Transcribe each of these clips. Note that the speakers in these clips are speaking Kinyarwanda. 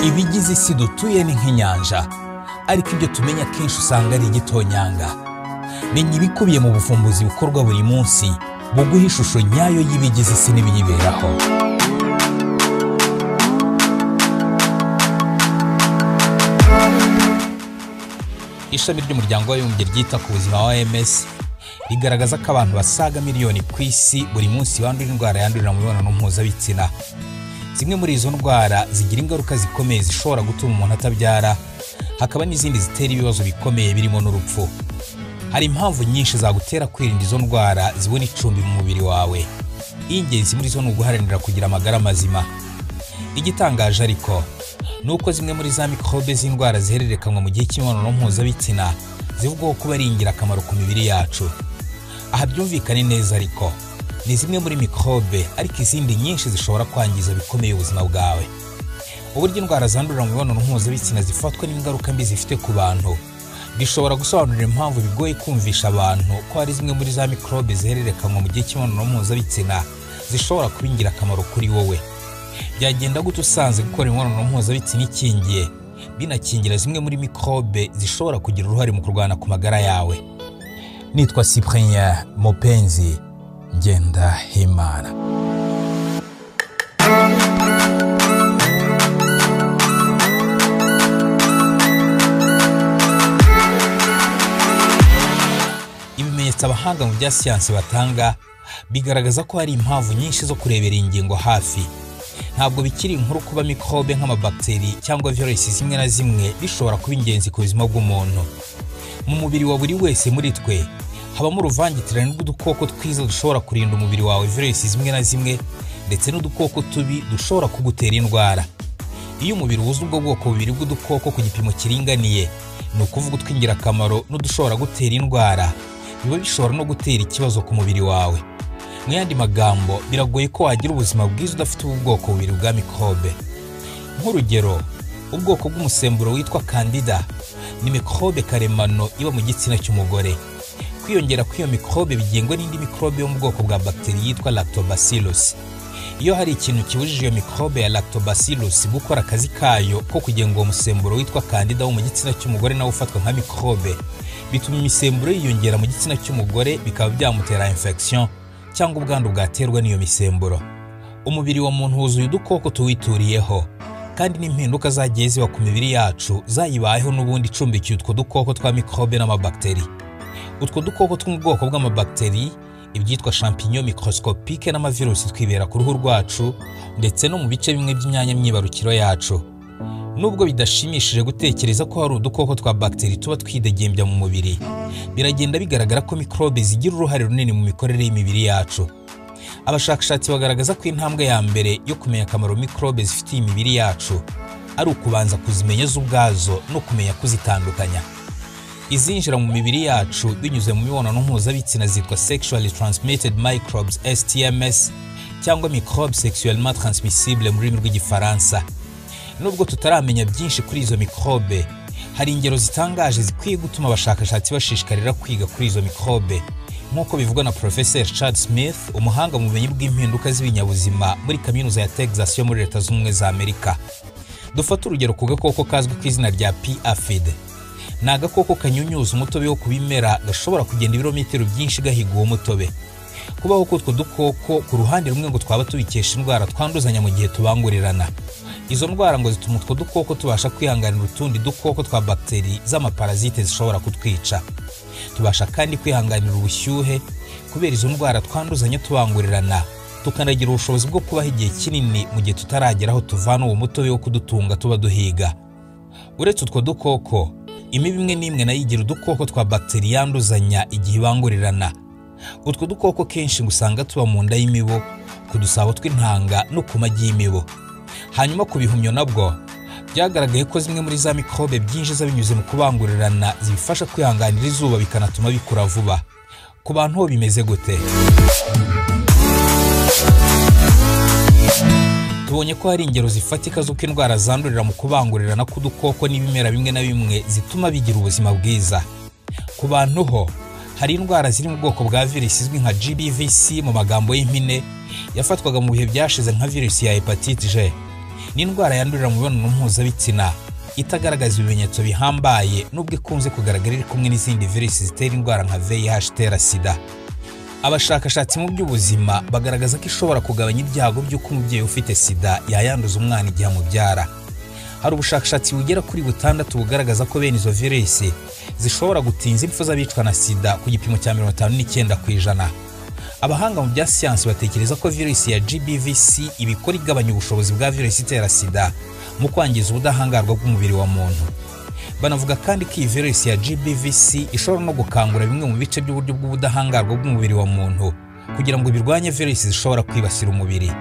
Ibigize isi dutuye ni nk'inyanja, ariko ibyo tumenya kenshi usanga ari igitonyanga. Menya ibikubiye mu buvumbuzi bukorwa buri munsi buguha ishusho nyayo y'ibigize isi n'ibiyiberaho. Ishami ry'umuryango w'abibumbye ryita ku buzima wa OMS rigaragaza ko abantu basaga miliyoni ku isi buri munsi bandura indwara yandurira mu mibonano mpuzabitsina. Zimwe muri izo ndwara zigira ingaruka zikomeye zishobora gutuma umuntu atabyara, hakaba n'izindi zitera ibibazo bikomeye birimo n'urupfu. Hari impamvu nyinshi zagutera kwirinda izo ndwara zibona icumbi mu mubiri wawe. Ingenzi muri zo ni uguharanira kugira amagara mazima. Igitangaje ariko nuko zimwe muri za mikrobe z'indwara zihererekanwa mu gihe cy'imibonano mpuzabitsina zivugwaho kuba ari ingirakamaro ku mibiri yacu. Aha byumvikane neza ariko ni zimwe muri mikrobe, ariko izindi nyinshi zishobora kwangiza bikomeye ubuzima bwawe. Uburyo indwara zandurira mu mibonano mpuzabitsina zifatwa n'ingaruka mbi zifite ku bantu bishobora gusobanurira impamvu bigoye kumvisha abantu ko hari zimwe muri za mikrobe zihererekanwa mu gihe cy'imibonano mpuzabitsina zishobora kuba ingirakamaro kuri wowe. Byagenda gute usanze gukora imibonano mpuzabitsina ikingiye binakingira zimwe muri mikrobe zishobora kugira uruhare mu kurwana ku magara yawe? Nitwa Cyprien Mupenzi Ngendahimana. Ibimenyetso abahanga mu bya siyansi batanga bigaragaza ko hari impamvu nyinshi zo kurebera ingingo hafi. Ntabwo bikiri inkuru kuba mikrobe nk'amabakteri cyangwa virusi zimwe na zimwe bishobora kuba ingenzi ku buzima bw'umuntu. Mu mubiri wa buri wese muri twe habamo uruvangitirane rw'udukoko twiza dushobora kurinda umubiri wawe virusi zimwe na zimwe, ndetse n'udukoko tubi dushobora kugutera indwara. Iyo umubiri wuzuye ubwo bwoko bubiri bw'udukoko ku gipimo kiringaniye, ni ukuvuga utw'ingirakamaro n'udushobora gutera indwara, biba bishobora no gutera ikibazo ku mubiri wawe. Mu yandi magambo, biragoye ko wagira ubuzima bwiza udafite ubu bwoko bubiri bwa mikrobe. Nk'urugero, ubwoko bw'umusemburo witwa Candida ni mikrobe karemano iba mu gitsina cy'umugore. Kwiyongera kw'iyo mikrobe bigengwa n'indi mikrobe yo mu bwoko bwa bakteri yitwa Lactobacillus. Iyo hari ikintu kibujije iyo mikrobe ya Lactobacillus gukora akazi kayo ko kugenga uwo musemburo witwa Candida wo mu gitsina cy'umugore nawe ufatwa nka mikrobe, bituma imisemburo yiyongera mu gitsina cy'umugore, bikaba byamutera infection cyangwa ubwandu bwaterwa n'iyo misemburo. Umubiri wa muntu wuzuye udukoko tuwituriyeho, kandi n'impinduka zagiye ziba ku mibiri yacu zayibayeho n'ubundi icumbikiye utwo dukoko twa mikrobe n'amabakteri. Utwo dukoko two mu bwoko bw'amabakteri, ibyitwa champignon microscopique n'amavirusi twibera ku ruhu rwacu ndetse no mu bice bimwe by'imyanya myibarukiro yacu. Nubwo bidashimishije gutekereza ko hari udukoko twa bakteri tuba twidegembya mu mubiri, biragenda bigaragara ko mikrobe zigira uruhare runini mu mikorere y'imibiri yacu. Abashakashatsi bagaragaza ko intambwe ya mbere yo kumenya akamaro mikrobe zifitiye imibiri yacu ari ukubanza kuzimenya zo ubwazo no kumenya kuzitandukanya. Izinjira mu mibiri yacu binyuze mu mibonano mpuzabitsina zitwa sexually transmitted microbes STMS, cyangwa microbes sexuellement transmissibles mu rurimi rw'igifaransa. Nubwo tutaramenya byinshi kuri izo mikrobe, hari ingero zitangaje zikwiye gutuma abashakashatsi bashishikarira kwiga kuri izo mikrobe, nk'uko bivugwa na Professor Chad Smith, umuhanga mu bumenyi bw'impinduka z'ibinyabuzima muri kaminuza ya Texas yo muri Leta Zunze Ubumwe za Amerika. Dufata urugero ku gakoko kazwi ku izina rya P. aphid. Ni agakoko kanyunyuza umutobe wo ku bimera gashobora kugenda ibirometero byinshi gahiga uwo mutobe. Kubaho k'utwo dukoko ku ruhande rumwe ngo twaba tubikesha indwara twanduzanya mu gihe tubangurirana. Izo ndwara ngo zituma utwo dukoko tubasha kwihanganira utundi dukoko twa bakteri z'amaparazite zishobora kutwica. Tubasha kandi kwihanganira ubushyuhe kubera izo ndwara twanduzanya tubangurirana, tukanagira ubushobozi bwo kubaho igihe kinini mu gihe tutaragera aho tuvana uwo mutobe wo kudutunga tuba duhiga. Uretse utwo dukoko, imibu imwe n'imwe nayo igira udukoko twa bakteri yanduzanya igihe ibangurirana. Utwo dukoko kenshi usanga tuba mu nda y'imibu, ku dusabo tw'intanga no ku magi y'imibu. Hanyuma ku bihumyo nabwo byagaragaye ko zimwe muri za mikrobe byinjiza binyuze mu kubangurirana zibifasha kwihanganira izuba bikanatuma bikura vuba. Ku bantu ho bimeze gute? Tubonye ko hari ingero zifatika z'uko indwara zandurira mu kubangurirana k'udukoko n'ibimera bimwe na bimwe zituma bigira ubuzima bwiza. Ku bantu ho hari indwara ziri mu bwoko bwa virusi izwi nka GBVC mu magambo y'impine, yafatwaga mu bihe byashize nka virusi ya hepatite G. ni indwara yandurira mu mibonano mpuzabitsina itagaragaza ibimenyetso bihambaye nubwo ikunze kugaragara iri kumwe n'izindi virusi zitera indwara nka VIH itera sida. Abashakashatsi mu by'ubuzima bagaragaza ko ishobora kugabanya ibyago by'uko umubyeyi ufite sida yayanduza umwana igihe amubyara. Hari ubushakashatsi bugera kuri 6 bugaragaza ko bene izo virusi zishobora gutinza impfu z'abicwa na sida ku gipimo cya 59%. Abahanga mu bya siyansi batekereza ko virusi ya GBVC ibikora igabanya ubushobozi bwa virusi itera sida mu kwangiza ubudahangarwa bw'umubiri wa muntu. Banavuga kandi ko iyi virusi ya GBVC ishobora no gukangura bimwe mu bice by'uburyo bw'ubudahangarwa bw'umubiri wa muntu kugira ngo birwanye virusi zishobora kwibasira umubiri.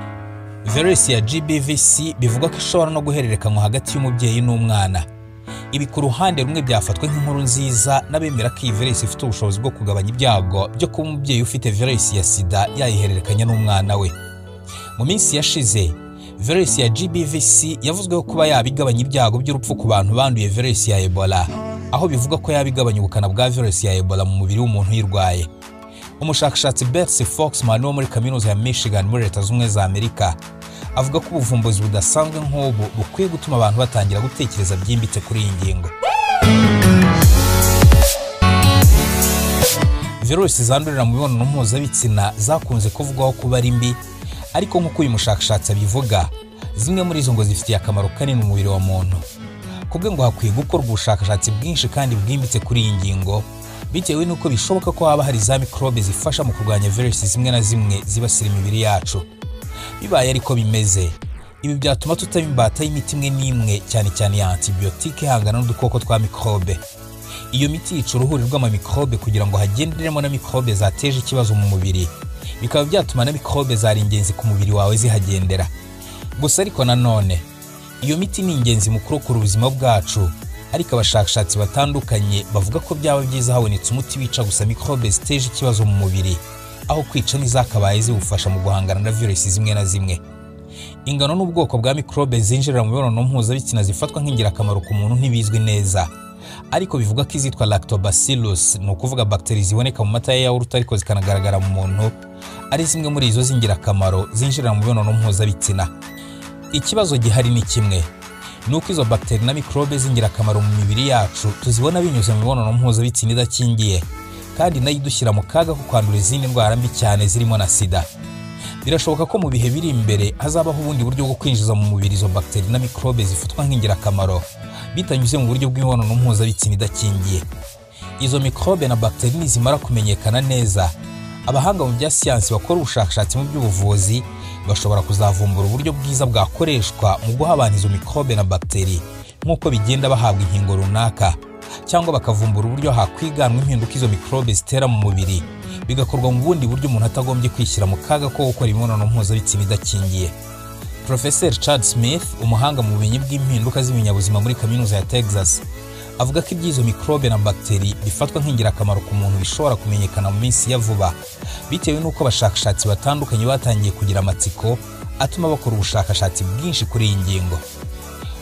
Virusi ya GBVC bivuga ko ishobora no guhererekanywa hagati y'umubyeyi n'umwana. Ibi ku ruhande rumwe byafatwa nk'inkuru nziza n'abemera ko iyi virusi ifite ubushobozi bwo kugabanya ibyago byo kuba umubyeyi ufite virusi ya sida yayihererekanya n'umwana we. Mu minsi yashize virusi ya GBVC yavuzweho kuba yabigabanya ibyago by'urupfu ku bantu banduye virusi ya Ebola, aho bivuga ko yabigabanya ubukana bwa virusi ya Ebola mu mubiri w'umuntu uyirwaye. Umushakashatsi Betsy Foxman wo muri kaminuza ya Michigan muri Leta Zunze Ubumwe za Amerika avuga ko ubuvumbuzi budasanzwe nk'ubu bukwiye gutuma abantu batangira gutekereza byimbitse kuri iyi ngingo. Virusi zandurira mu mibonano mpuzabitsina zakunze kuvugwaho kuba ari mbi, ariko nk'uko uyu mushakashatsi abivuga, zimwe muri izo ngo zifitiye akamaro kanini mu mubiri wa muntu. Kubwe ngo hakwiye gukorwa ubushakashatsi bwinshi kandi bwimbitse kuri iyi ngingo, bitewe n'uko bishoboka ko haba hari za mikrobe zifasha mu kurwanya virusi zimwe na zimwe zibasira imibiri yacu. Bibaye ariko bimeze, ibi byatuma tutaba imbata y'imiti imwe n'imwe, cyane cyane ya antibiyotike ihangana n'udukoko twa mikrobe. Iyo miti yica uruhuri rw'amamikrobe kugira ngo hagenderemo na mikrobe zateje ikibazo mu mubiri, bikaba byatuma na mikrobe zari ingenzi ku mubiri wawe zihagendera. Gusa ariko nanone, iyo miti ni ingenzi mu kurokora ubuzima bwacu, ariko abashakashatsi batandukanye bavuga ko byaba byiza habonetse umuti wica gusa mikrobe ziteje ikibazo mu mubiri, aho kwica n'izakabaye ziwufasha mu guhangana na virusi zimwe na zimwe. Ingano n'ubwoko bwa mikrobe zinjirira mu mibonano mpuzabitsina zifatwa nk'ingirakamaro ku muntu ntibizwi neza, ariko bivuga ko izitwa lactobacillus, ni ukuvuga bakteri ziboneka mu mata ya yawurute ariko zikanagaragara mu muntu, ari zimwe muri izo z'ingirakamaro zinjirira mu mibonano mpuzabitsina. Ikibazo gihari ni kimwe, nuko izo bakteri na mikrobe z'ingirakamaro mu mibiri yacu tuzibona binyuze mu mibonano mpuzabitsina idakingiye, kandi nayo idushyira mu kaga ko kwandura izindi ndwara mbi cyane zirimo na sida. Birashoboka ko mu bihe biri imbere hazabaho ubundi buryo bwo kwinjiza mu mubiri izo bakteri na mikrobe zifatwa nk'ingirakamaro bitanyuze mu buryo bw'imibonano mpuzabitsina idakingiye. Izo mikrobe na bakteri nizimara kumenyekana neza, abahanga mu bya siyansi bakora ubushakashatsi mu by'ubuvuzi bashobora kuzavumbura uburyo bwiza bwakoreshwa mu guha abantu izo mikrobe na bakteri, nk'uko bigenda bahabwa inkingo runaka, cyangwa bakavumbura uburyo hakwiganwa impinduka izo mikrobe zitera mu mubiri, bigakorwa mu bundi buryo umuntu atagombye kwishyira mu kaga ko gukora imibonano mpuzabitsina idakingiye. Professor Chad Smith, umuhanga mu bumenyi bw'impinduka z'ibinyabuzima muri kaminuza ya Texas, avuga ko iby'izo mikrobe na bakteri bifatwa nk'ingirakamaro ku muntu bishobora kumenyekana mu minsi ya vuba, bitewe n'uko abashakashatsi batandukanye batangiye kugira amatsiko atuma bakora ubushakashatsi bwinshi kuri iyi ngingo.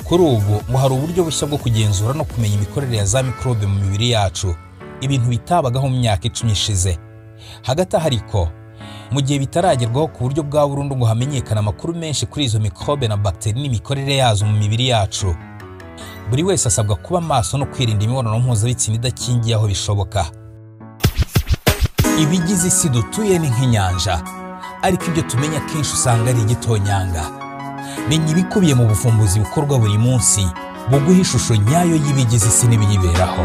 Kuri ubu ngo hari uburyo bushya bwo kugenzura no kumenya imikorere ya za mikrobe mu mibiri yacu, ibintu bitabagaho mu myaka 10 ishize. Hagati aho ariko, mu gihe bitaragerwaho ku buryo bwa burundu ngo hamenyekana amakuru menshi kuri izo mikrobe na bakteri n'imikorere yazo mu mibiri yacu, buri wese asabwa kuba maso no kwirinda imibonano mpuzabitsina idakingiye aho bishoboka. Ibigize isi dutuye ni nk'inyanja, ariko ibyo tumenya kenshi usanga ari igitonyanga. Menya ibikubiye mu buvumbuzi bukorwa buri munsi buguha ishusho nyayo y'ibigize isi n'ibiyiberaho.